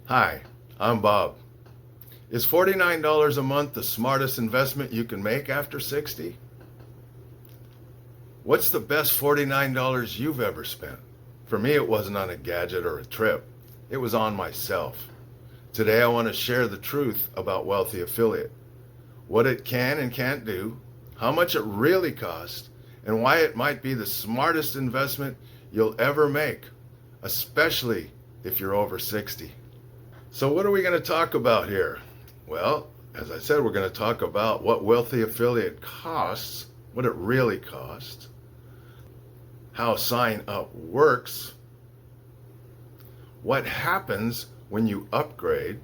Hi, I'm Bob. Is $49 a month the smartest investment you can make after 60? What's the best $49 you've ever spent? For me, it wasn't on a gadget or a trip. It was on myself. Today, I want to share the truth about Wealthy Affiliate, what it can and can't do, how much it really costs, and why it might be the smartest investment you'll ever make, especially if you're over 60. So what are we going to talk about here? Well, as I said, we're going to talk about what Wealthy Affiliate costs, what it really costs, how sign up works, what happens when you upgrade,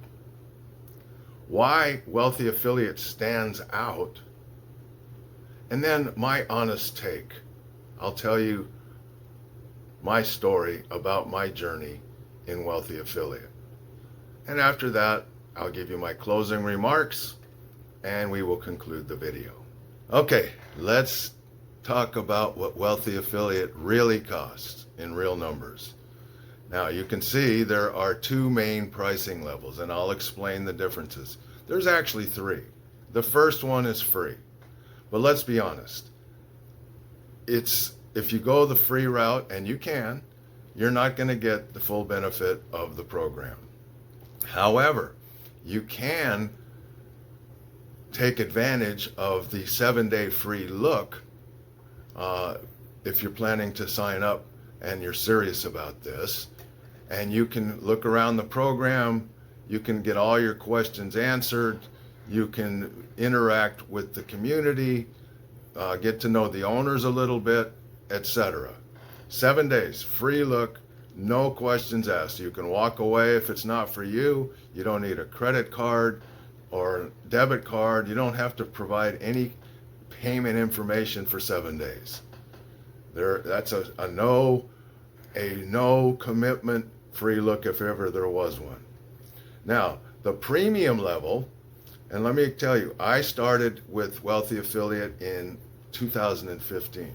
why Wealthy Affiliate stands out, and then my honest take. I'll tell you my story about my journey in Wealthy Affiliate. And after that, I'll give you my closing remarks and we will conclude the video. Okay, let's talk about what Wealthy Affiliate really costs in real numbers. Now, you can see there are two main pricing levels, and I'll explain the differences. There's actually three. The first one is free. But let's be honest. If you go the free route, and you can, you're not going to get the full benefit of the program. However, you can take advantage of the 7-day free look if you're planning to sign up and you're serious about this. And you can look around the program, you can get all your questions answered, you can interact with the community, get to know the owners a little bit, etc. 7 days, free look. No questions asked. You can walk away if it's not for you. You don't need a credit card or debit card. You don't have to provide any payment information for 7 days. That's a no commitment free look if ever there was one. Now, the premium level, and let me tell you, I started with Wealthy Affiliate in 2015.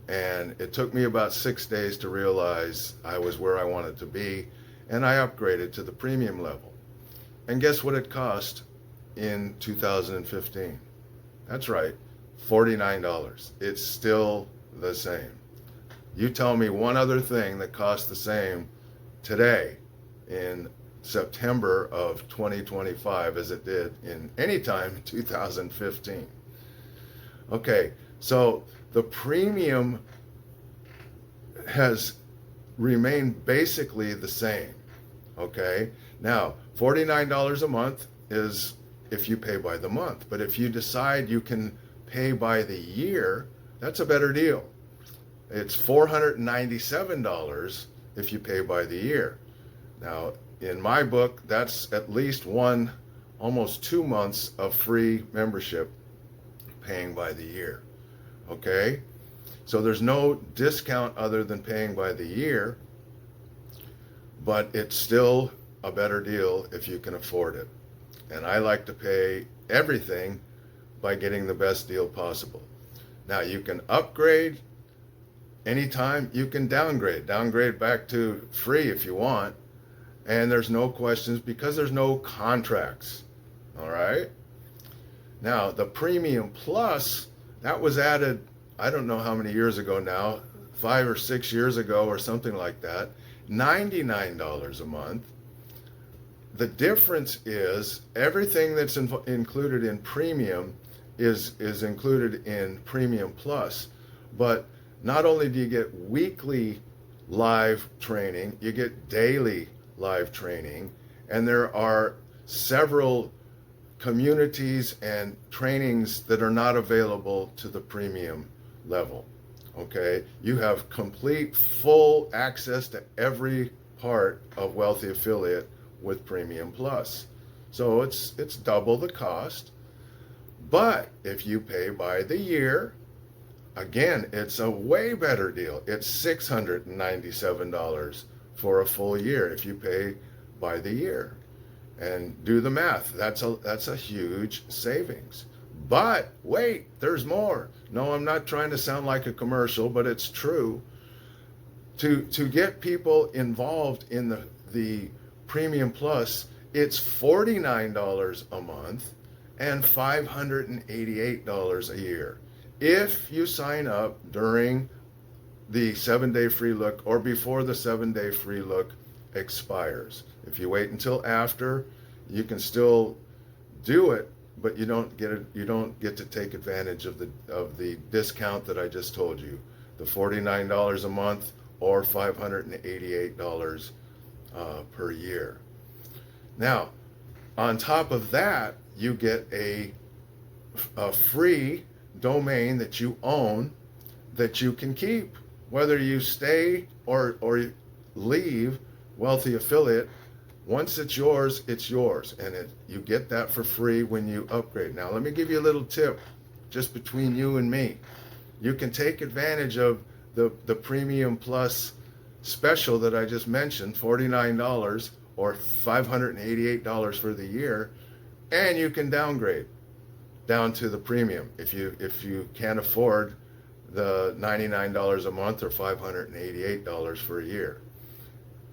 And it took me about 6 days to realize I was where I wanted to be, and I upgraded to the premium level. And guess what it cost in 2015? That's right, $49. It's still the same. You tell me one other thing that costs the same today in September of 2025 as it did in any time in 2015. Okay, so the premium has remained basically the same. Okay, now $49 a month is if you pay by the month, but if you decide you can pay by the year, that's a better deal. It's $497 if you pay by the year. Now, in my book, that's at least almost 2 months of free membership paying by the year. Okay, so there's no discount other than paying by the year, but it's still a better deal if you can afford it. And I like to pay everything by getting the best deal possible. Now, you can upgrade anytime, you can downgrade back to free if you want, and there's no questions because there's no contracts. All right, now the Premium Plus, that was added, I don't know how many years ago now, 5 or 6 years ago or something like that, $99 a month. The difference is everything that's included in Premium is included in Premium Plus. But not only do you get weekly live training, you get daily live training, and there are several communities and trainings that are not available to the premium level. Okay, you have complete full access to every part of Wealthy Affiliate with Premium Plus. So it's double the cost. But if you pay by the year, again, it's a way better deal. It's $697 for a full year if you pay by the year. And do the math. That's a huge savings. But wait, there's more. No, I'm not trying to sound like a commercial, but it's true. To get people involved in the Premium Plus, it's $49 a month and $588 a year. If you sign up during the 7-day free look or before the 7-day free look expires. If you wait until after, you can still do it, but you don't get to take advantage of the discount that I just told you, the $49 a month or $588 per year. Now, on top of that, you get a free domain that you own that you can keep. Whether you stay or leave Wealthy Affiliate, once it's yours, and you get that for free when you upgrade. Now, let me give you a little tip, just between you and me. You can take advantage of the Premium Plus special that I just mentioned, $49 or $588 for the year, and you can downgrade down to the premium if you can't afford the $99 a month or $588 for a year.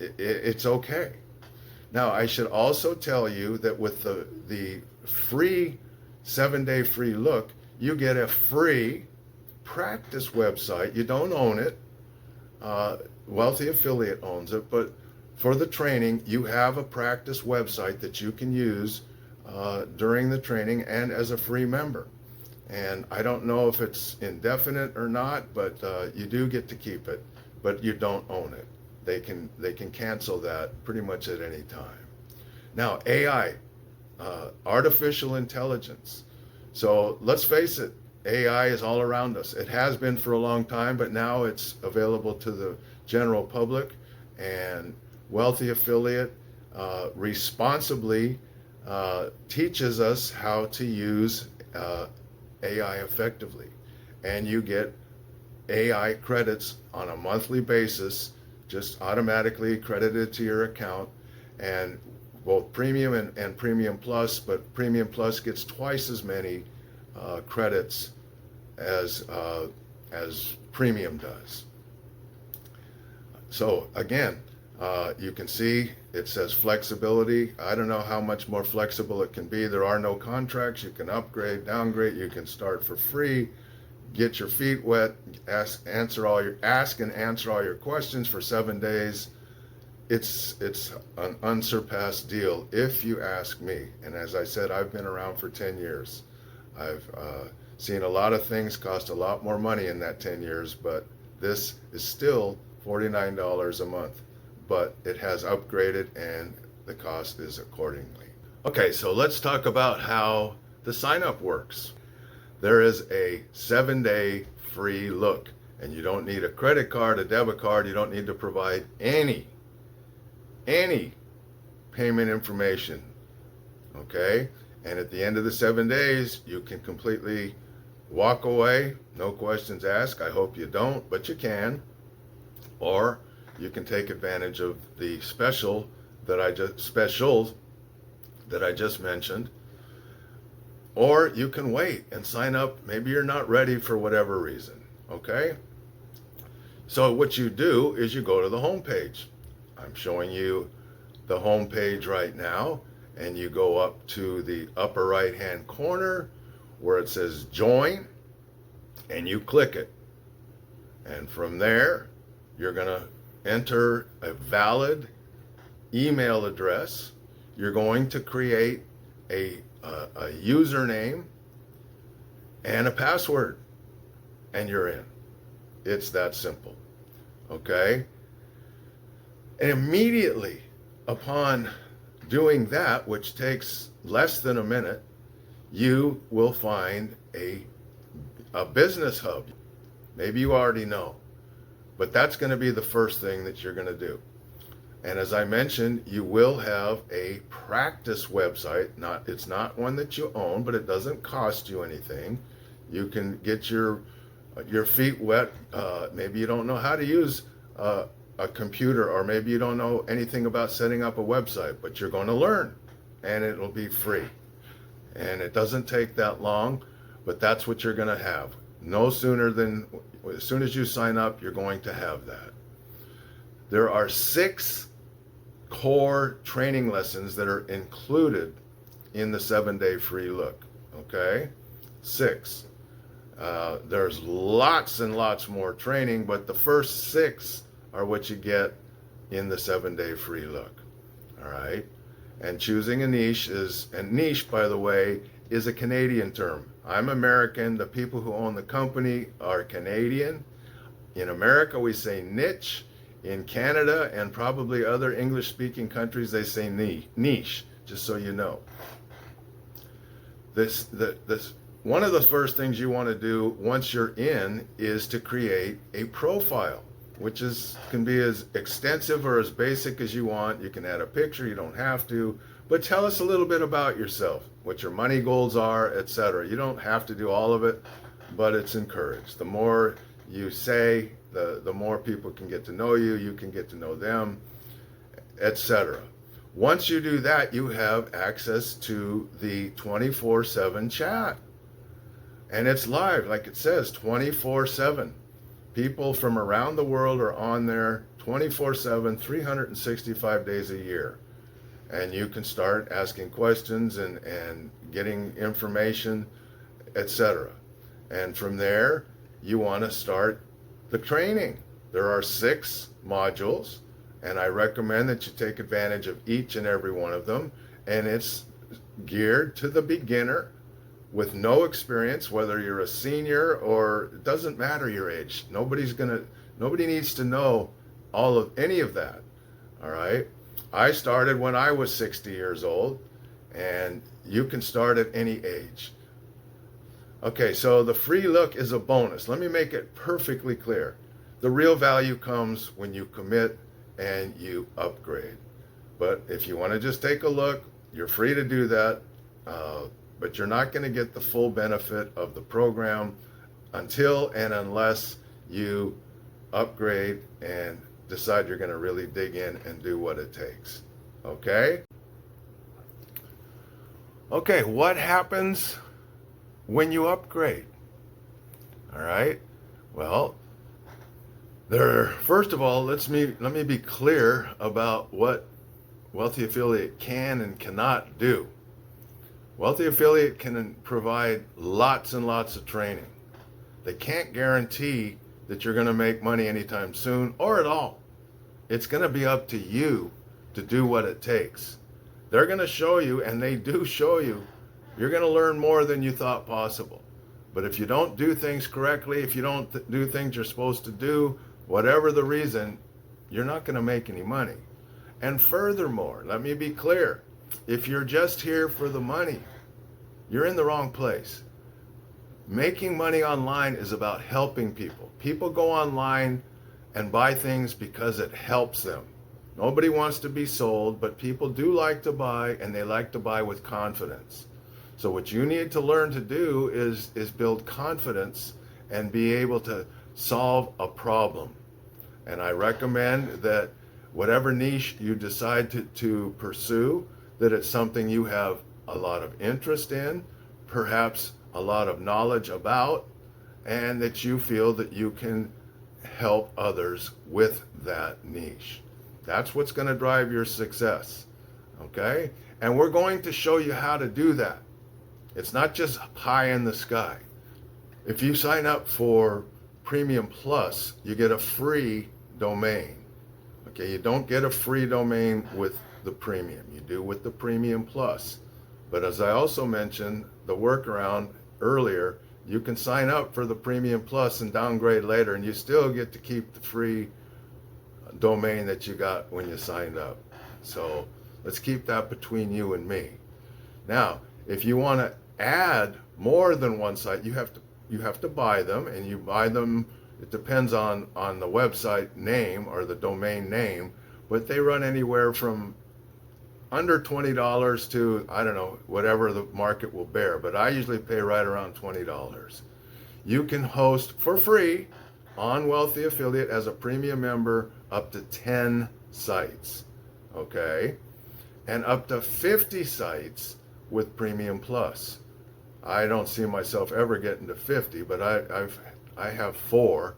It's okay. Now, I should also tell you that with the free 7-day free look, you get a free practice website. You don't own it. Wealthy Affiliate owns it, but for the training, you have a practice website that you can use during the training and as a free member. And I don't know if it's indefinite or not, but you do get to keep it, but you don't own it. They can cancel that pretty much at any time. Now, AI, artificial intelligence. So let's face it, AI is all around us. It has been for a long time, but now it's available to the general public, and Wealthy Affiliate responsibly teaches us how to use AI effectively. And you get AI credits on a monthly basis, just automatically credited to your account, and both Premium and Premium Plus, but Premium Plus gets twice as many credits as Premium does. So again, you can see it says flexibility. I don't know how much more flexible it can be. There are no contracts. You can upgrade, downgrade. You can start for free, get your feet wet, ask and answer all your questions for 7 days. It's an unsurpassed deal, if you ask me. And as I said, I've been around for 10 years. I've seen a lot of things cost a lot more money in that 10 years, but this is still $49 a month. But it has upgraded and the cost is accordingly. Okay, so let's talk about how the sign-up works. There is a 7-day free look, and you don't need a credit card, a debit card. You don't need to provide any payment information, okay? And at the end of the 7 days, you can completely walk away, no questions asked. I hope you don't, but you can. Or you can take advantage of the specials that I just mentioned, or you can wait and sign up. Maybe you're not ready for whatever reason, okay? So what you do is you go to the home page. I'm showing you the home page right now, and you go up to the upper right hand corner where it says join, and you click it. And from there, you're gonna enter a valid email address. You're going to create a username and a password, and you're in. It's that simple, okay? And immediately upon doing that, which takes less than a minute, you will find a business hub. Maybe you already know, but that's going to be the first thing that you're going to do. And as I mentioned, you will have a practice website. It's not one that you own, but it doesn't cost you anything. You can get your feet wet. Maybe you don't know how to use a computer, or maybe you don't know anything about setting up a website, but you're going to learn, and it'll be free. And it doesn't take that long, but that's what you're going to have. No sooner than, as soon as you sign up, you're going to have that. There are 6 core training lessons that are included in the 7-day free look. Okay? 6. There's lots and lots more training, but the first 6 are what you get in the 7-day free look. All right? And choosing a niche is, and niche, by the way, is a Canadian term. I'm American. The people who own the company are Canadian. In America, we say niche. In Canada and probably other English-speaking countries, they say niche, just so you know. One of the first things you want to do once you're in is to create a profile, which can be as extensive or as basic as you want. You can add a picture, you don't have to, but tell us a little bit about yourself, what your money goals are, etc. You don't have to do all of it, but it's encouraged. The more you say, the more people can get to know you, you can get to know them, etc. Once you do that, you have access to the 24/7 chat. And it's live, like it says, 24/7. People from around the world are on there 24/7, 365 days a year. And you can start asking questions and getting information, etc. And from there, you want to start the training. There are 6 modules, and I recommend that you take advantage of each and every one of them. And it's geared to the beginner with no experience, whether you're a senior or it doesn't matter your age. Nobody needs to know any of that. All right. I started when I was 60 years old, and you can start at any age. Okay, so the free look is a bonus. Let me make it perfectly clear. The real value comes when you commit and you upgrade. But if you want to just take a look, you're free to do that. But you're not going to get the full benefit of the program until and unless you upgrade and decide you're going to really dig in and do what it takes. Okay? Okay, what happens when you upgrade? All right. Well, first of all, let me be clear about what Wealthy Affiliate can and cannot do. Wealthy Affiliate can provide lots and lots of training. They can't guarantee that you're going to make money anytime soon or at all. It's going to be up to you to do what it takes. They're going to show you, and they do show you, you're going to learn more than you thought possible. But if you don't do things correctly, if you don't do things you're supposed to do, whatever the reason, you're not going to make any money. And furthermore, let me be clear, if you're just here for the money, you're in the wrong place. Making money online is about helping people. People go online and buy things because it helps them. Nobody wants to be sold, but people do like to buy, and they like to buy with confidence. So what you need to learn to do is build confidence and be able to solve a problem. And I recommend that whatever niche you decide to pursue, that it's something you have a lot of interest in, perhaps a lot of knowledge about, and that you feel that you can help others with that niche. That's what's going to drive your success. Okay? And we're going to show you how to do that. It's not just pie in the sky. If you sign up for Premium Plus, you get a free domain. Okay, you don't get a free domain with the Premium. You do with the Premium Plus. But as I also mentioned, the workaround earlier, you can sign up for the Premium Plus and downgrade later, and you still get to keep the free domain that you got when you signed up. So let's keep that between you and me. Now, if you want to add more than one site, you have to buy them, and you buy them, it depends on the website name or the domain name, but they run anywhere from under $20 to, I don't know, whatever the market will bear, but I usually pay right around $20. You can host for free on Wealthy Affiliate as a premium member up to 10 sites, okay? And up to 50 sites with Premium Plus. I don't see myself ever getting to 50, but I have 4,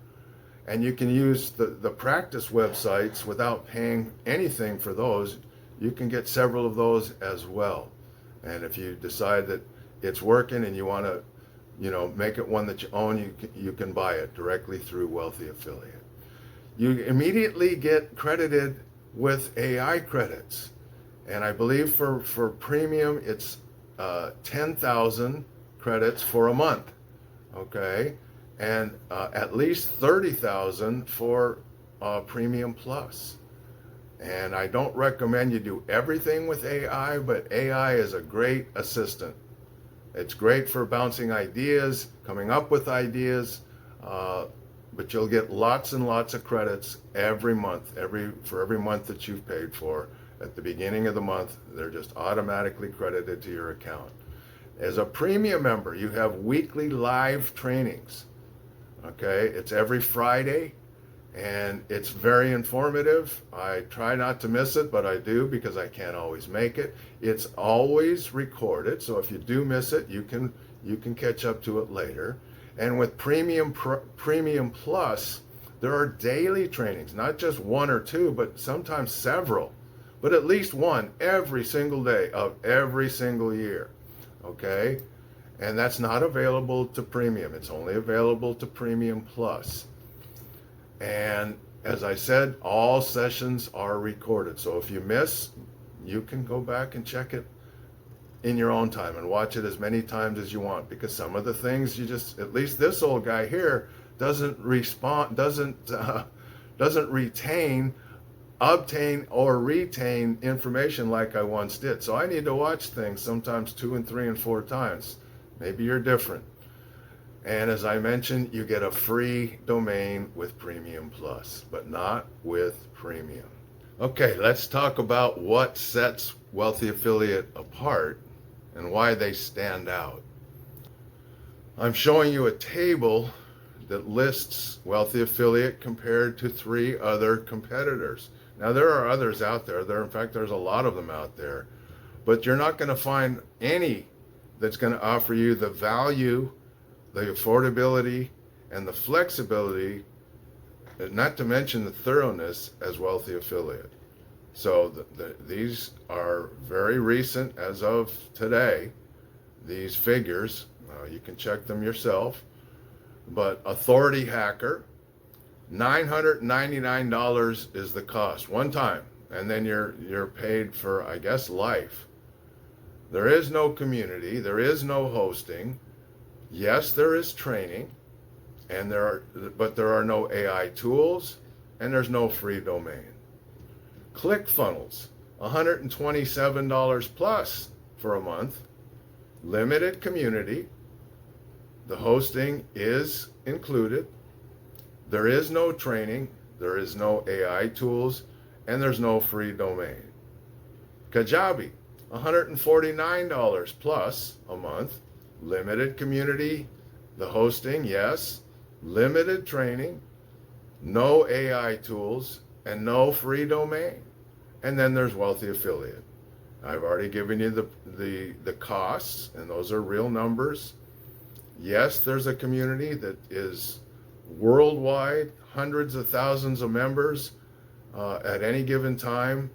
And you can use the practice websites without paying anything for those. You can get several of those as well. And if you decide that it's working and you want to, make it one that you own, you can buy it directly through Wealthy Affiliate. You immediately get credited with AI credits. And I believe for premium, it's 10,000 credits for a month, okay? And at least 30,000 for Premium Plus. And I don't recommend you do everything with AI, but AI is a great assistant. It's great for bouncing ideas, coming up with ideas, but you'll get lots and lots of credits every month, for every month that you've paid for. At the beginning of the month, they're just automatically credited to your account. As a premium member, you have weekly live trainings. Okay, it's every Friday, and it's very informative. I try not to miss it, but I do because I can't always make it. It's always recorded, so if you do miss it, you can catch up to it later. And with Premium Plus, there are daily trainings, not just one or two, but sometimes several, but at least one every single day of every single year. Okay? And that's not available to Premium. It's only available to Premium Plus. And as I said, all sessions are recorded. So if you miss, you can go back and check it in your own time and watch it as many times as you want, because some of the things at least this old guy here doesn't obtain or retain information like I once did. So I need to watch things sometimes 2 and 3 and 4 times. Maybe you're different. And as I mentioned, you get a free domain with Premium Plus, but not with Premium. Okay, let's talk about what sets Wealthy Affiliate apart and why they stand out. I'm showing you a table that lists Wealthy Affiliate compared to 3 other competitors. Now, there are others out there. In fact, there's a lot of them out there. But you're not going to find any that's going to offer you the value, the affordability, and the flexibility, not to mention the thoroughness, as Wealthy Affiliate. So these are very recent as of today, these figures. You can check them yourself. But Authority Hacker, $999 is the cost one time, and then you're paid for, I guess, life. There is no community, there is no hosting. Yes, there is training, but there are no AI tools, and there's no free domain. ClickFunnels, $127 plus for a month, limited community. The hosting is included. There is no training, there is no AI tools, and there's no free domain. Kajabi, $149 plus a month, limited community, the hosting, yes, limited training, no AI tools, and no free domain. And then there's Wealthy Affiliate. I've already given you the costs, and those are real numbers. Yes, there's a community that is worldwide, hundreds of thousands of members at any given time,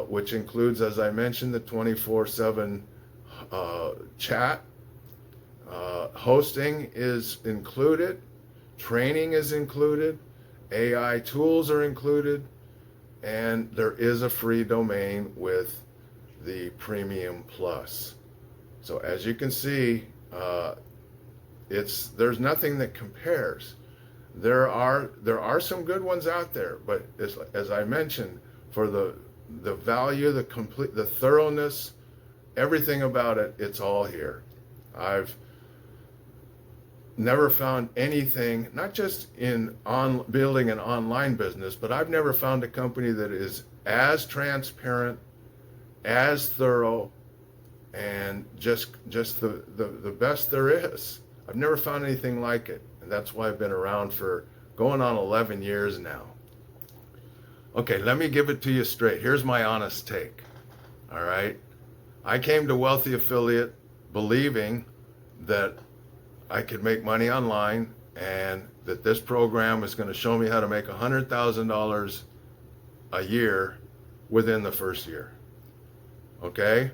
which includes, as I mentioned, the 24/7 chat. Hosting is included, training is included, AI tools are included, and there is a free domain with the Premium Plus. So as you can see, there's nothing that compares. There are some good ones out there, but as I mentioned, for the value, the thoroughness, everything about it, it's all here. I've never found anything, not just in building an online business, but I've never found a company that is as transparent, as thorough, and just the best there is. I've never found anything like it, and that's why I've been around for going on 11 years now. Okay, let me give it to you straight. Here's my honest take. All right, I came to Wealthy Affiliate believing that I could make money online and that this program is going to show me how to make $100,000 a year within the first year. Okay?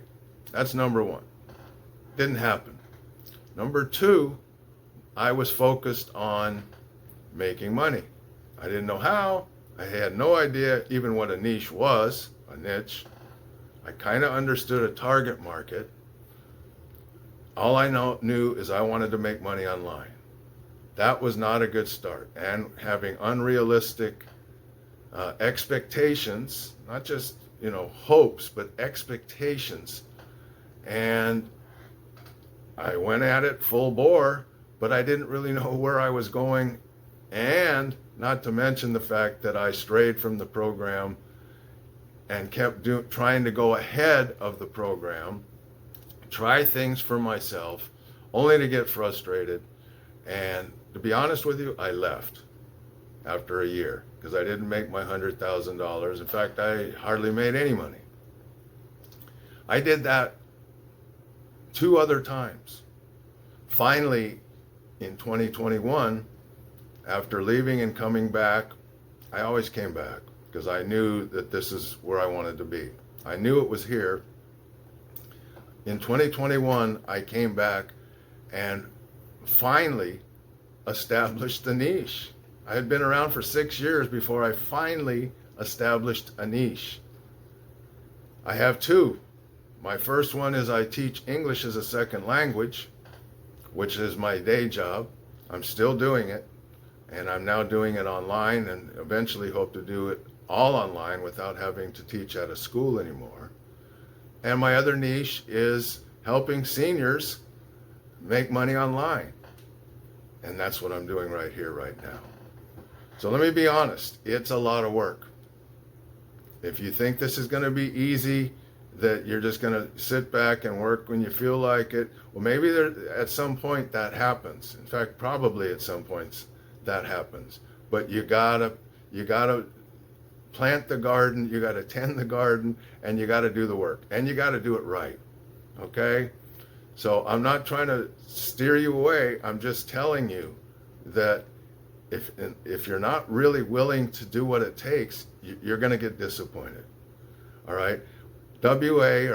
That's number one. Didn't happen. Number two, I was focused on making money. I didn't know how. I had no idea even what a niche was, a niche. I kind of understood a target market. All I knew is I wanted to make money online. That was not a good start. And having unrealistic expectations, not just, hopes, but expectations. And I went at it full bore, but I didn't really know where I was going. And not to mention the fact that I strayed from the program and kept trying to go ahead of the program, try things for myself, only to get frustrated. And to be honest with you, I left after a year because I didn't make my $100,000. In fact, I hardly made any money. I did that 2 other times. Finally, in 2021, after leaving and coming back, I always came back because I knew that this is where I wanted to be. I knew it was here. In 2021, I came back and finally established the niche. I had been around for 6 years before I finally established a niche. I have 2. My first one is I teach English as a second language, which is my day job. I'm still doing it, and I'm now doing it online and eventually hope to do it all online without having to teach at a school anymore. And my other niche is helping seniors make money online. And that's what I'm doing right here, right now. So let me be honest, it's a lot of work. If you think this is going to be easy, that you're just going to sit back and work when you feel like it, well, maybe at some point that happens. In fact, probably at some points that happens. But you gotta plant the garden, you gotta tend the garden, and you gotta do the work, and you gotta do it right. Okay? So I'm not trying to steer you away. I'm just telling you that if you're not really willing to do what it takes, you're going to get disappointed. All right? WA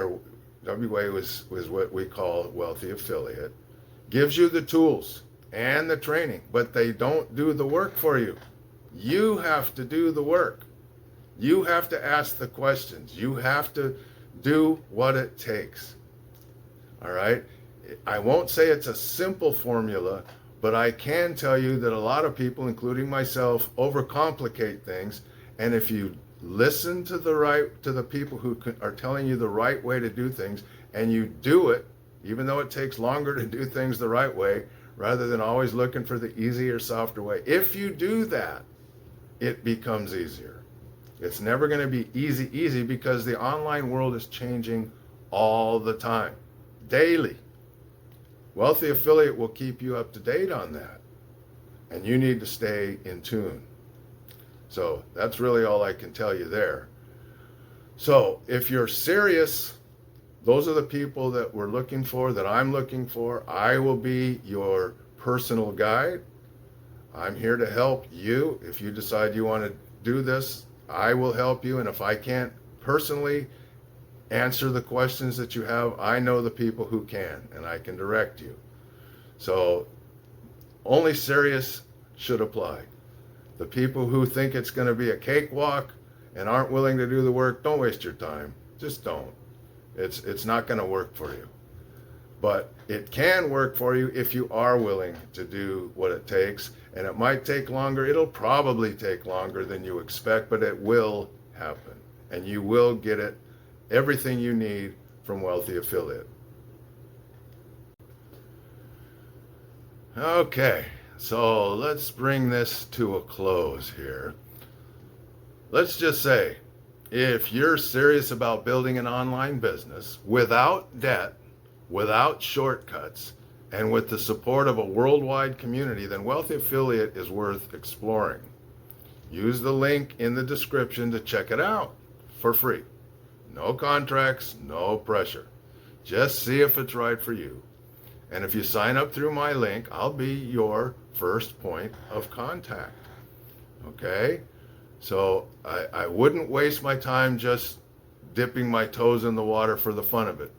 was what we call Wealthy Affiliate, gives you the tools and the training, but they don't do the work for you. You have to do the work. You have to ask the questions. You have to do what it takes. All right? I won't say it's a simple formula, but I can tell you that a lot of people, including myself, overcomplicate things. And if you listen to the people who are telling you the right way to do things, and you do it, even though it takes longer to do things the right way, rather than always looking for the easier, softer way, if you do that, it becomes easier. It's never going to be easy because the online world is changing all the time, daily. Wealthy Affiliate will keep you up to date on that, and you need to stay in tune. So that's really all I can tell you there. So if you're serious, those are the people that we're looking for, that I'm looking for. I will be your personal guide. I'm here to help you. If you decide you want to do this, I will help you. And if I can't personally answer the questions that you have, I know the people who can, and I can direct you. So only serious should apply. The people who think it's going to be a cakewalk and aren't willing to do the work, don't waste your time. Just don't. It's not going to work for you. But it can work for you if you are willing to do what it takes. And it might take longer. It'll probably take longer than you expect, but it will happen. And you will get it, everything you need from Wealthy Affiliate. Okay, so let's bring this to a close here. Let's just say, if you're serious about building an online business without debt, without shortcuts, and with the support of a worldwide community, then Wealthy Affiliate is worth exploring. Use the link in the description to check it out for free. No contracts, no pressure. Just see if it's right for you. And if you sign up through my link, I'll be your first point of contact. Okay? So I wouldn't waste my time just dipping my toes in the water for the fun of it.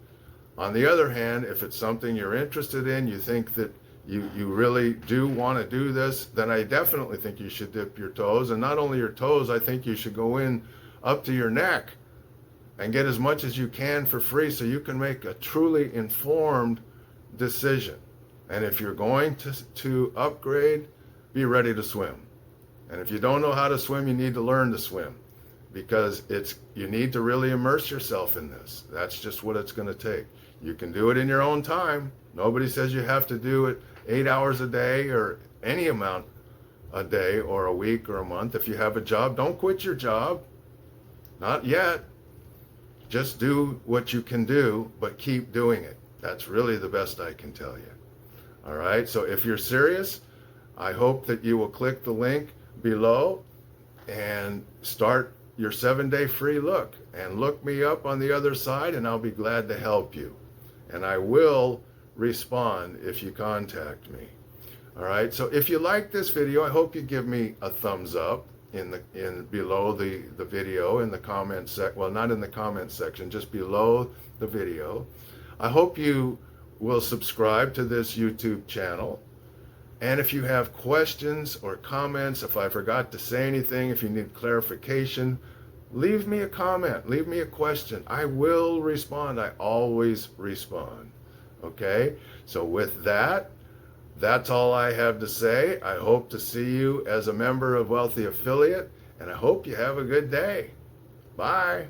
On the other hand, if it's something you're interested in, you think that you really do want to do this, then I definitely think you should dip your toes. And not only your toes, I think you should go in up to your neck and get as much as you can for free so you can make a truly informed decision. And if you're going to upgrade, be ready to swim. And if you don't know how to swim, you need to learn to swim, because you need to really immerse yourself in this. That's just what it's going to take. You can do it in your own time. Nobody says you have to do it 8 hours a day or any amount a day or a week or a month. If you have a job, don't quit your job. Not yet. Just do what you can do, but keep doing it. That's really the best I can tell you. All right, so if you're serious, I hope that you will click the link below and start your 7-day free look. And look me up on the other side, and I'll be glad to help you. And I will respond if you contact me. All right, so if you like this video, I hope you give me a thumbs up in below the video in the comment section. Well, not in the comment section, just below the video. I hope you will subscribe to this YouTube channel. And if you have questions or comments, if I forgot to say anything, if you need clarification, leave me a comment, leave me a question. I will respond. I always respond. Okay? So with that, that's all I have to say. I hope to see you as a member of Wealthy Affiliate, and I hope you have a good day. Bye.